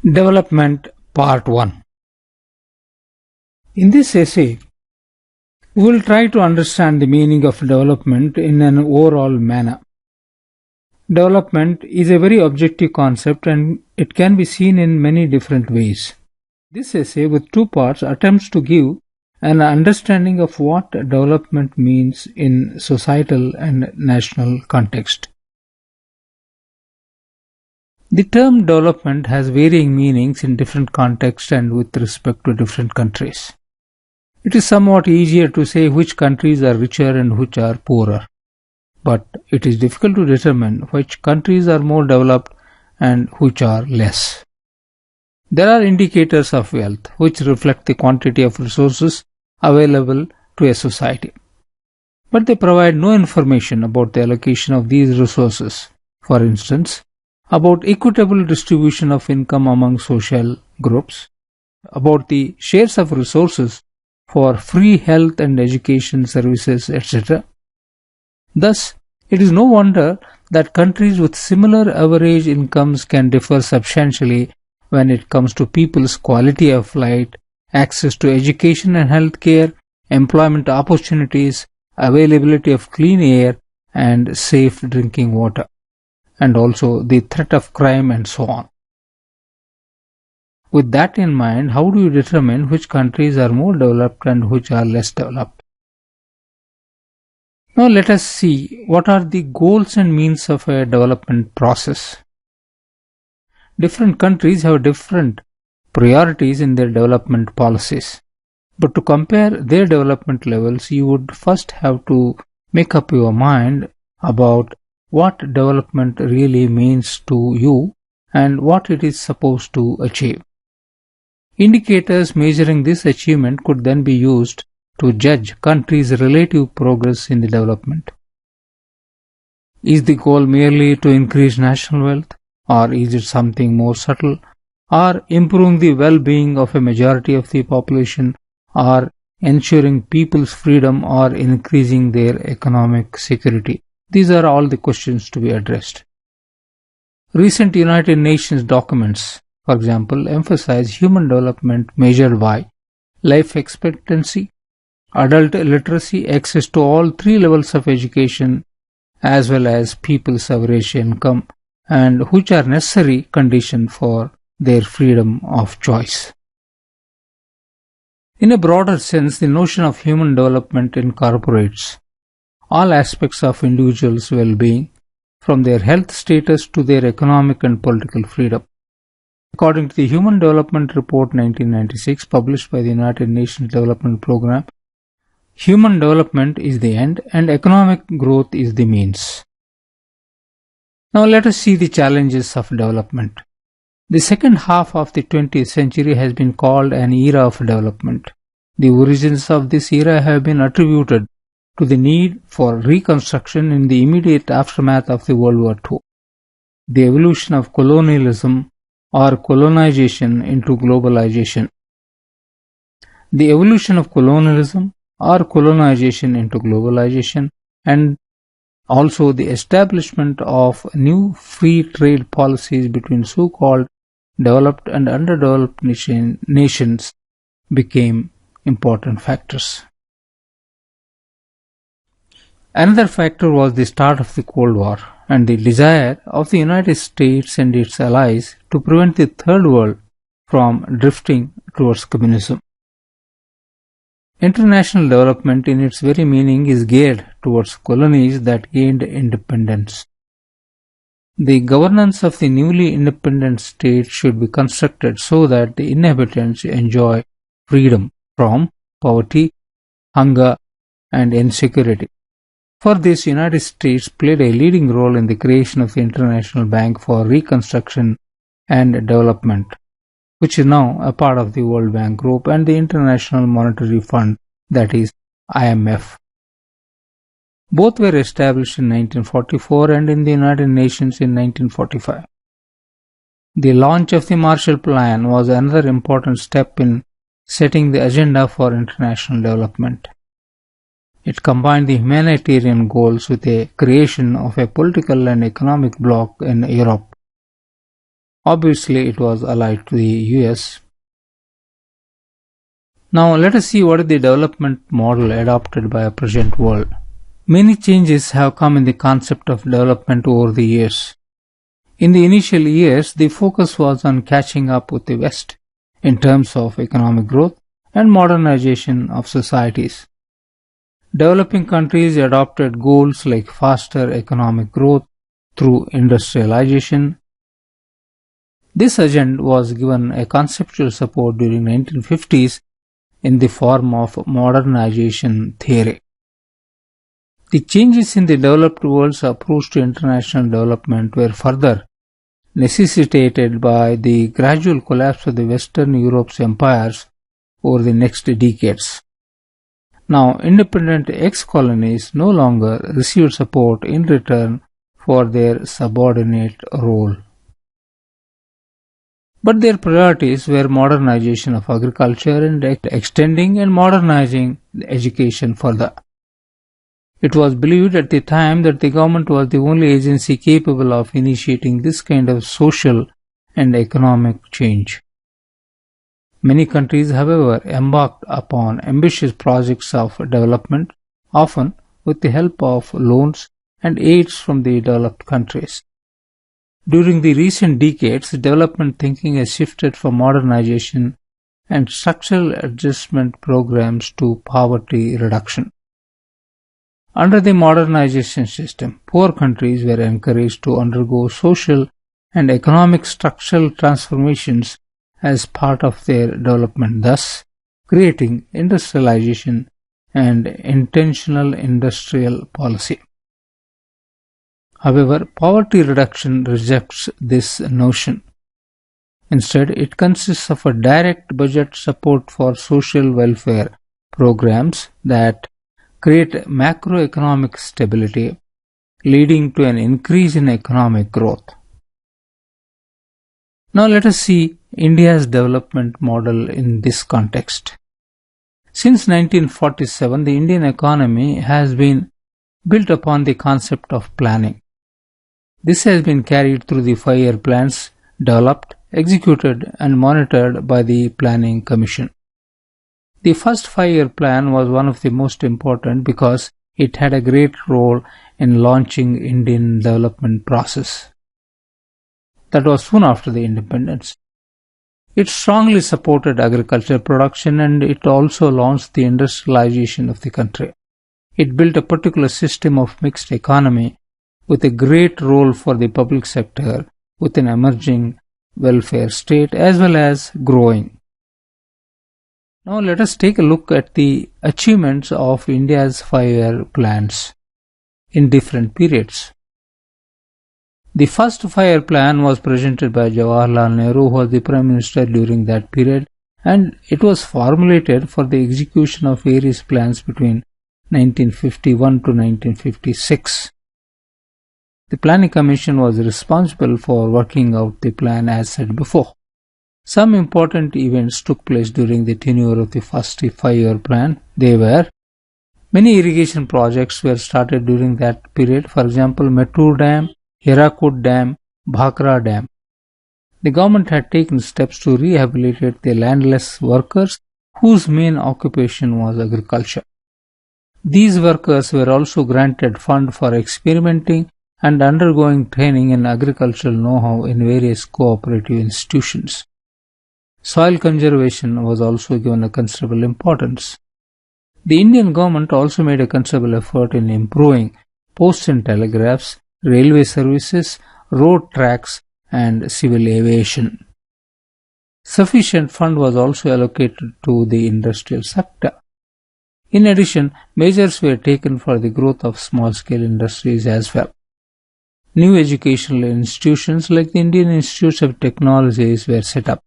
Development Part 1. In this essay, we will try to understand the meaning of development in an overall manner. Development is a very objective concept and it can be seen in many different ways. This essay, with two parts, attempts to give an understanding of what development means in societal and national context. The term development has varying meanings in different contexts and with respect to different countries. It is somewhat easier to say which countries are richer and which are poorer, but it is difficult to determine which countries are more developed and which are less. There are indicators of wealth which reflect the quantity of resources available to a society, but they provide no information about the allocation of these resources. For instance, about equitable distribution of income among social groups, about the shares of resources for free health and education services, etc. Thus, it is no wonder that countries with similar average incomes can differ substantially when it comes to people's quality of life, access to education and health care, employment opportunities, availability of clean air and safe drinking water, and also the threat of crime and so on. With that in mind, how do you determine which countries are more developed and which are less developed? Now let us see what are the goals and means of a development process. Different countries have different priorities in their development policies. But to compare their development levels, you would first have to make up your mind about what development really means to you and what it is supposed to achieve. Indicators measuring this achievement could then be used to judge countries' relative progress in the development. Is the goal merely to increase national wealth, or is it something more subtle, or improving the well-being of a majority of the population, or ensuring people's freedom, or increasing their economic security? These are all the questions to be addressed. Recent United Nations documents, for example, emphasize human development measured by life expectancy, adult literacy, access to all three levels of education, as well as people's average income, and which are necessary conditions for their freedom of choice. In a broader sense, the notion of human development incorporates all aspects of individuals' well-being, from their health status to their economic and political freedom. According to the Human Development Report 1996, published by the United Nations Development Programme, human development is the end and economic growth is the means. Now let us see the challenges of development. The second half of the 20th century has been called an era of development. The origins of this era have been attributed to the need for reconstruction in the immediate aftermath of the World War II, the evolution of colonialism or colonization into globalization, the evolution of colonialism or colonization into globalization, and also the establishment of new free trade policies between so-called developed and underdeveloped nations became important factors. Another factor was the start of the Cold War and the desire of the United States and its allies to prevent the Third World from drifting towards communism. International development in its very meaning is geared towards colonies that gained independence. The governance of the newly independent state should be constructed so that the inhabitants enjoy freedom from poverty, hunger, and insecurity. For this, United States played a leading role in the creation of the International Bank for Reconstruction and Development, which is now a part of the World Bank Group, and the International Monetary Fund, that is IMF. Both were established in 1944 and in the United Nations in 1945. The launch of the Marshall Plan was another important step in setting the agenda for international development. It combined the humanitarian goals with the creation of a political and economic bloc in Europe. Obviously, it was allied to the US. Now, let us see what is the development model adopted by our present world. Many changes have come in the concept of development over the years. In the initial years, the focus was on catching up with the West in terms of economic growth and modernization of societies. Developing countries adopted goals like faster economic growth through industrialization. This agenda was given a conceptual support during the 1950s in the form of modernization theory. The changes in the developed world's approach to international development were further necessitated by the gradual collapse of the Western Europe's empires over the next decades. Now, independent ex-colonies no longer received support in return for their subordinate role. But their priorities were modernization of agriculture and extending and modernizing education further. It was believed at the time that the government was the only agency capable of initiating this kind of social and economic change. Many countries, however, embarked upon ambitious projects of development, often with the help of loans and aids from the developed countries. During the recent decades, development thinking has shifted from modernization and structural adjustment programs to poverty reduction. Under the modernization system, poor countries were encouraged to undergo social and economic structural transformations as part of their development, thus creating industrialization and intentional industrial policy. However, poverty reduction rejects this notion. Instead, it consists of a direct budget support for social welfare programs that create macroeconomic stability, leading to an increase in economic growth. Now let us see India's development model in this context. Since 1947, the Indian economy has been built upon the concept of planning. This has been carried through the 5-year plans developed, executed, and monitored by the Planning Commission. The first 5-year plan was one of the most important because it had a great role in launching Indian development process. That was soon after the independence. It strongly supported agricultural production and it also launched the industrialization of the country. It built a particular system of mixed economy with a great role for the public sector with an emerging welfare state as well as growing. Now let us take a look at the achievements of India's 5-year plans in different periods. The first 5-year plan was presented by Jawaharlal Nehru, who was the Prime Minister during that period, and it was formulated for the execution of various plans between 1951 to 1956. The Planning Commission was responsible for working out the plan as said before. Some important events took place during the tenure of the first 5-year plan. They were: many irrigation projects were started during that period, for example, Mettur Dam, Hirakud Dam, Bhakra Dam. The government had taken steps to rehabilitate the landless workers whose main occupation was agriculture. These workers were also granted fund for experimenting and undergoing training in agricultural know-how in various cooperative institutions. Soil conservation was also given a considerable importance. The Indian government also made a considerable effort in improving posts and telegraphs, railway services, road tracks, and civil aviation. Sufficient fund was also allocated to the industrial sector. In addition, measures were taken for the growth of small-scale industries as well. New educational institutions like the Indian Institutes of Technologies were set up,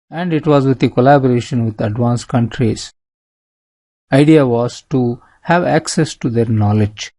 and it was with the collaboration with advanced countries. Idea was to have access to their knowledge,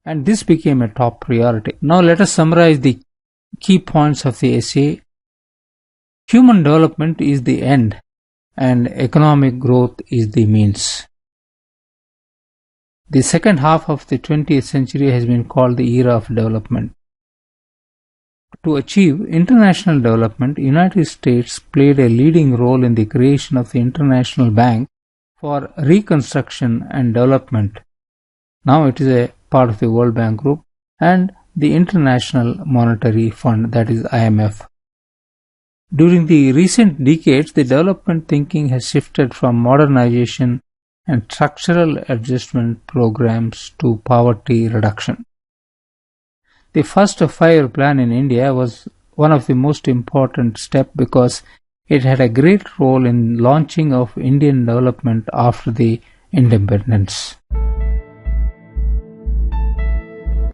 and this became a top priority. Now let us summarize the key points of the essay. Human development is the end, and economic growth is the means. The second half of the 20th century has been called the era of development. To achieve international development, United States played a leading role in the creation of the International Bank for Reconstruction and Development. Now it is a part of the World Bank Group, and the International Monetary Fund, that is IMF. During the recent decades, the development thinking has shifted from modernization and structural adjustment programs to poverty reduction. The first 5-year plan in India was one of the most important steps because it had a great role in launching of Indian development after the independence.